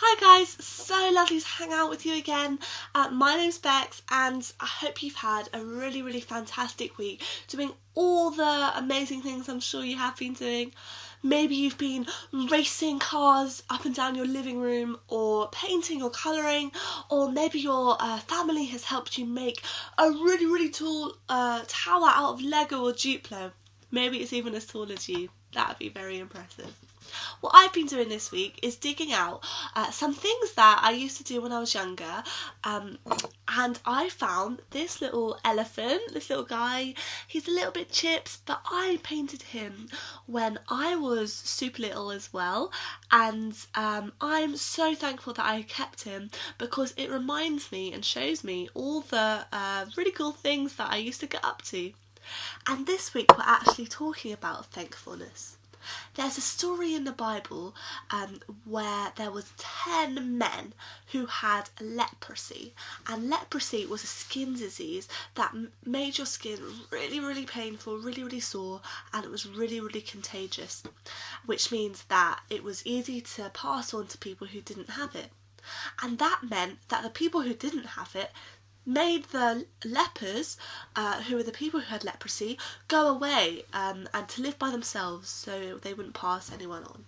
Hi guys, so lovely to hang out with you again. My name's Bex and I hope you've had a really fantastic week doing all the amazing things I'm sure you have been doing. Maybe you've been racing cars up and down your living room, or painting or colouring, or maybe your family has helped you make a really tall tower out of Lego or Duplo. Maybe it's even as tall as you. That would be very impressive. What I've been doing this week is digging out some things that I used to do when I was younger, and I found this little elephant, this little guy. He's a little bit chips, but I painted him when I was super little as well, and I'm so thankful that I kept him because it reminds me and shows me all the really cool things that I used to get up to. And this week we're actually talking about thankfulness. There's a story in the Bible where there was 10 men who had leprosy, and leprosy was a skin disease that made your skin really painful, really sore, and it was really contagious, which means that it was easy to pass on to people who didn't have it. And that meant that the people who didn't have it made the lepers, who were the people who had leprosy, go away and to live by themselves so they wouldn't pass anyone on.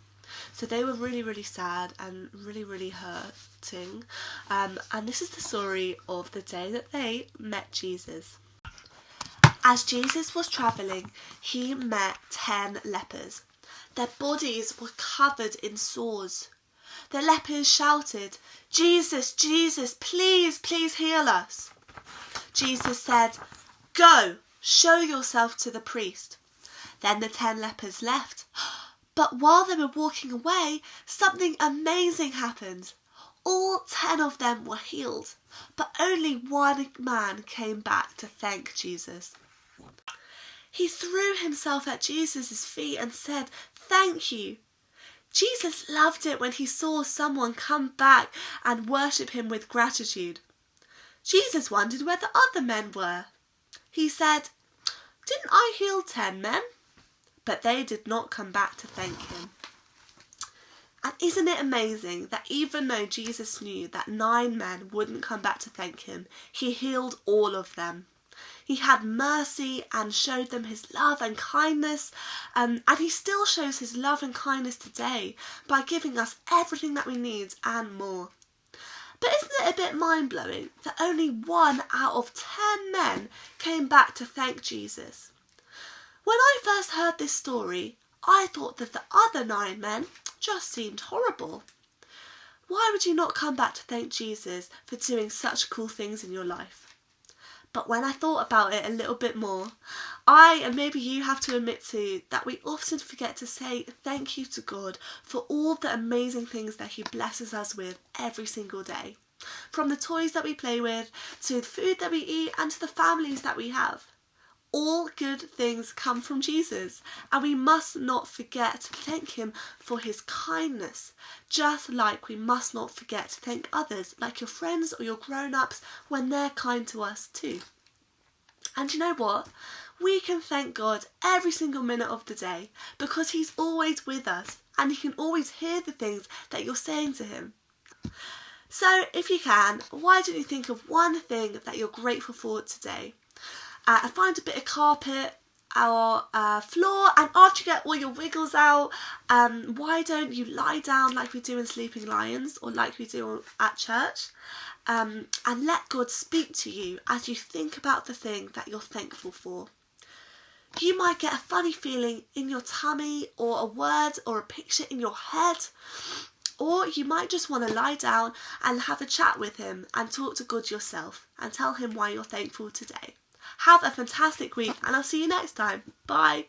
So they were really sad and really hurting. And this is the story of the day that they met Jesus. As Jesus was travelling, he met 10 lepers. Their bodies were covered in sores. The lepers shouted, "Jesus, Jesus, please heal us." Jesus said, "Go, show yourself to the priest." Then the 10 lepers left. But while they were walking away, something amazing happened. All 10 of them were healed, but only one man came back to thank Jesus. He threw himself at Jesus' feet and said, "Thank you." Jesus loved it when he saw someone come back and worship him with gratitude. Jesus wondered where the other men were. He said, "Didn't I heal 10 men?" But they did not come back to thank him. And isn't it amazing that even though Jesus knew that 9 men wouldn't come back to thank him, he healed all of them. He had mercy and showed them his love and kindness, and he still shows his love and kindness today by giving us everything that we need and more. But isn't it a bit mind-blowing that only 1 out of 10 men came back to thank Jesus? When I first heard this story, I thought that the other 9 men just seemed horrible. Why would you not come back to thank Jesus for doing such cool things in your life? But when I thought about it a little bit more, and maybe you have to admit too, that we often forget to say thank you to God for all the amazing things that he blesses us with every single day. From the toys that we play with, to the food that we eat, and to the families that we have. All good things come from Jesus, and we must not forget to thank him for his kindness, just like we must not forget to thank others, like your friends or your grown-ups, when they're kind to us too. And you know what? We can thank God every single minute of the day, because he's always with us, and he can always hear the things that you're saying to him. So if you can, why don't you think of one thing that you're grateful for today? Find a bit of carpet or floor, and after you get all your wiggles out, why don't you lie down like we do in Sleeping Lions, or like we do at church, and let God speak to you as you think about the thing that you're thankful for. You might get a funny feeling in your tummy, or a word or a picture in your head, or you might just want to lie down and have a chat with him and talk to God yourself and tell him why you're thankful today. Have a fantastic week, and I'll see you next time. Bye.